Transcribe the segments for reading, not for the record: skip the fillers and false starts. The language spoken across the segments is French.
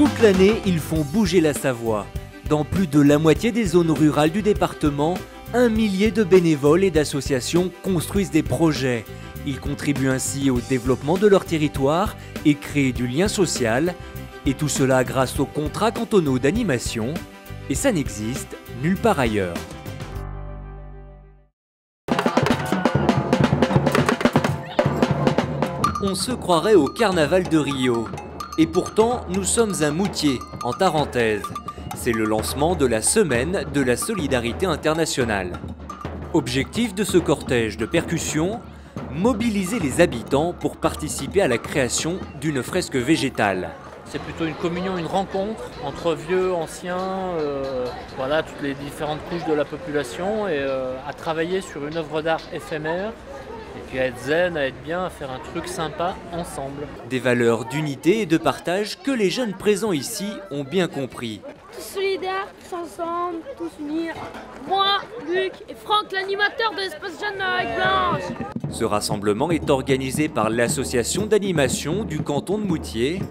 Toute l'année, ils font bouger la Savoie. Dans plus de la moitié des zones rurales du département, 1 millier de bénévoles et d'associations construisent des projets. Ils contribuent ainsi au développement de leur territoire et créent du lien social. Et tout cela grâce aux contrats cantonaux d'animation. Et ça n'existe nulle part ailleurs. On se croirait au carnaval de Rio. Et pourtant, nous sommes à Moutier, en Tarentaise. C'est le lancement de la Semaine de la Solidarité Internationale. Objectif de ce cortège de percussion, mobiliser les habitants pour participer à la création d'une fresque végétale. C'est plutôt une communion, une rencontre entre vieux, anciens, voilà, toutes les différentes couches de la population et à travailler sur une œuvre d'art éphémère. Et puis à être zen, à être bien, à faire un truc sympa ensemble. Des valeurs d'unité et de partage que les jeunes présents ici ont bien compris. Tous solidaires, tous ensemble, tous unis. Moi, Luc et Franck, l'animateur de l'Espace Jeune avec Blanche. Ce rassemblement est organisé par l'association d'animation du canton de Moutier.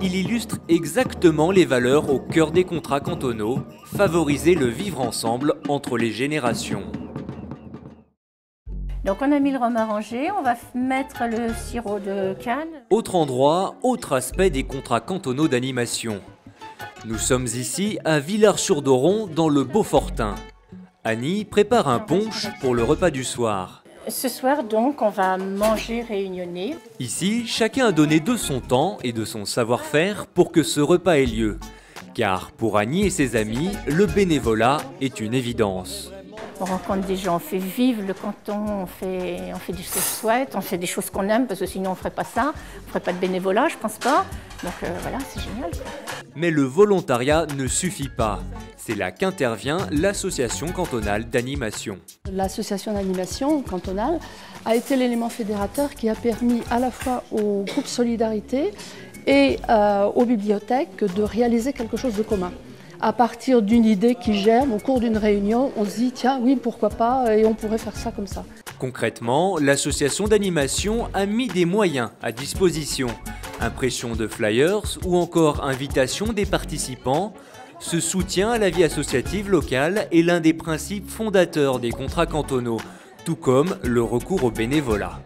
Il illustre exactement les valeurs au cœur des contrats cantonaux, favoriser le vivre ensemble entre les générations. Donc on a mis le rhum arrangé, on va mettre le sirop de canne. Autre endroit, autre aspect des contrats cantonaux d'animation. Nous sommes ici à Villars-sur-Doron dans le Beaufortain. Annie prépare un punch pour le repas du soir. Ce soir donc on va manger réunionnais. Ici, chacun a donné de son temps et de son savoir-faire pour que ce repas ait lieu. Car pour Annie et ses amis, le bénévolat est une évidence. On rencontre des gens, on fait vivre le canton, on fait des choses chouettes, on fait des choses qu'on aime parce que sinon on ne ferait pas ça, on ne ferait pas de bénévolat, je pense pas. Donc voilà, c'est génial. Mais le volontariat ne suffit pas. C'est là qu'intervient l'association cantonale d'animation. L'association d'animation cantonale a été l'élément fédérateur qui a permis à la fois au groupe Solidarité et aux bibliothèques de réaliser quelque chose de commun. À partir d'une idée qui germe, au cours d'une réunion, on se dit tiens oui pourquoi pas et on pourrait faire ça comme ça. Concrètement, l'association d'animation a mis des moyens à disposition. Impression de flyers ou encore invitation des participants. Ce soutien à la vie associative locale est l'un des principes fondateurs des contrats cantonaux, tout comme le recours au bénévolat.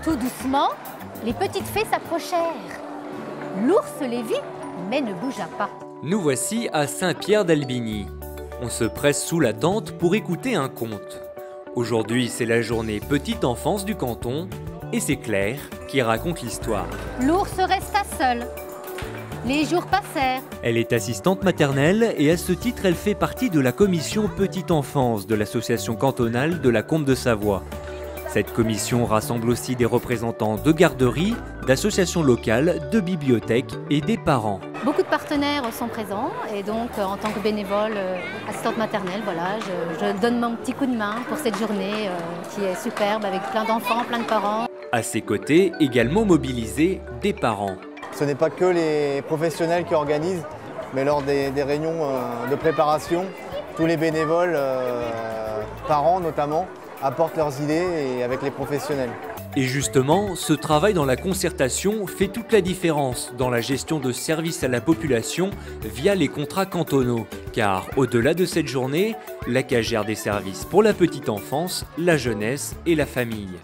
Tout doucement, les petites fées s'approchèrent. L'ours les vit, mais ne bougea pas. Nous voici à Saint-Pierre-d'Albigny. On se presse sous la tente pour écouter un conte. Aujourd'hui, c'est la journée petite enfance du canton et c'est Claire qui raconte l'histoire. L'ours resta seul. Les jours passèrent. Elle est assistante maternelle et à ce titre, elle fait partie de la commission petite enfance de l'association cantonale de la Combe de Savoie. Cette commission rassemble aussi des représentants de garderies, d'associations locales, de bibliothèques et des parents. Beaucoup de partenaires sont présents et donc en tant que bénévole, assistante maternelle, voilà, je donne mon petit coup de main pour cette journée qui est superbe avec plein d'enfants, plein de parents. À ses côtés, également mobilisés des parents. Ce n'est pas que les professionnels qui organisent, mais lors des réunions de préparation, tous les bénévoles, parents notamment, apportent leurs idées et avec les professionnels. Et justement, ce travail dans la concertation fait toute la différence dans la gestion de services à la population via les contrats cantonaux. Car au-delà de cette journée, l'ACA gère des services pour la petite enfance, la jeunesse et la famille.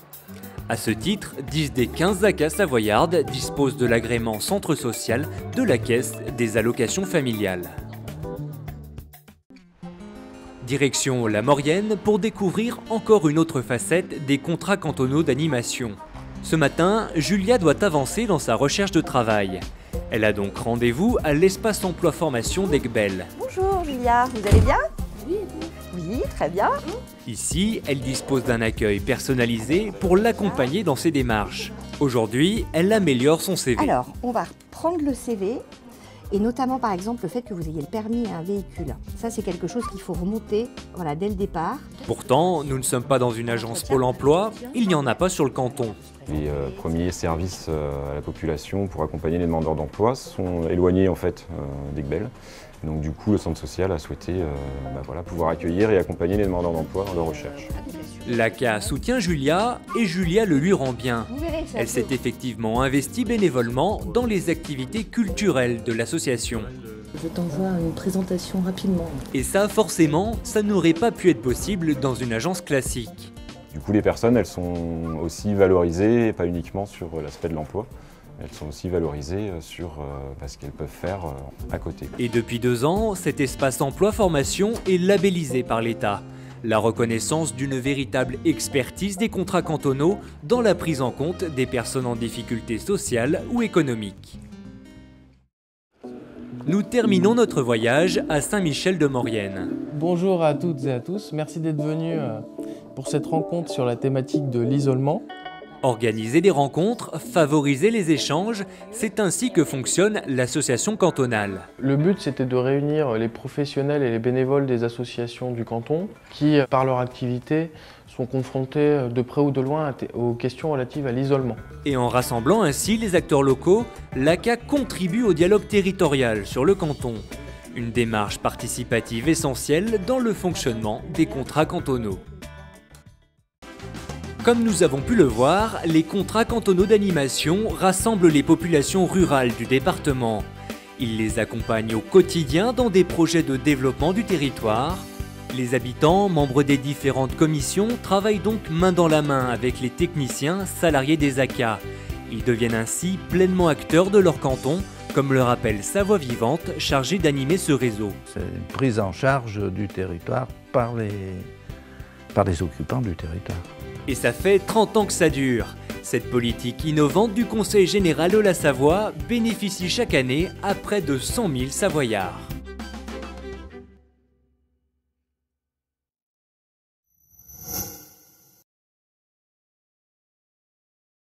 À ce titre, 10 des 15 ACA savoyardes disposent de l'agrément centre social de la Caisse des allocations familiales. Direction la Maurienne pour découvrir encore une autre facette des contrats cantonaux d'animation. Ce matin, Julia doit avancer dans sa recherche de travail. Elle a donc rendez-vous à l'espace emploi formation d'Aiguebelle. Bonjour Julia, vous allez bien? Oui, très bien. Ici, elle dispose d'un accueil personnalisé pour l'accompagner dans ses démarches. Aujourd'hui, elle améliore son CV. Alors, on va prendre le CV. Et notamment, par exemple, le fait que vous ayez le permis et un véhicule. Ça, c'est quelque chose qu'il faut remonter dès le départ. Pourtant, nous ne sommes pas dans une agence Pôle emploi, il n'y en a pas sur le canton. Les premiers services à la population pour accompagner les demandeurs d'emploi sont éloignés en fait d'Aiguebelle. Donc du coup, le centre social a souhaité pouvoir accueillir et accompagner les demandeurs d'emploi dans leur recherche. L'ACA soutient Julia et Julia le lui rend bien. Elle s'est effectivement investie bénévolement dans les activités culturelles de l'association. Je t'envoie une présentation rapidement. Et ça, forcément, ça n'aurait pas pu être possible dans une agence classique. Du coup, les personnes, elles sont aussi valorisées, pas uniquement sur l'aspect de l'emploi. Elles sont aussi valorisées sur ce qu'elles peuvent faire à côté. Et depuis 2 ans, cet espace emploi-formation est labellisé par l'État. La reconnaissance d'une véritable expertise des contrats cantonaux dans la prise en compte des personnes en difficulté sociale ou économique. Nous terminons notre voyage à Saint-Michel-de-Maurienne. Bonjour à toutes et à tous, merci d'être venus pour cette rencontre sur la thématique de l'isolement. Organiser des rencontres, favoriser les échanges, c'est ainsi que fonctionne l'association cantonale. Le but, c'était de réunir les professionnels et les bénévoles des associations du canton qui, par leur activité, sont confrontés de près ou de loin aux questions relatives à l'isolement. Et en rassemblant ainsi les acteurs locaux, l'ACA contribue au dialogue territorial sur le canton. Une démarche participative essentielle dans le fonctionnement des contrats cantonaux. Comme nous avons pu le voir, les contrats cantonaux d'animation rassemblent les populations rurales du département. Ils les accompagnent au quotidien dans des projets de développement du territoire. Les habitants, membres des différentes commissions, travaillent donc main dans la main avec les techniciens salariés des ACA. Ils deviennent ainsi pleinement acteurs de leur canton, comme le rappelle Sa Voix Vivante, chargée d'animer ce réseau. C'est une prise en charge du territoire par les occupants du territoire. Et ça fait 30 ans que ça dure. Cette politique innovante du Conseil général de la Savoie bénéficie chaque année à près de 100 000 Savoyards.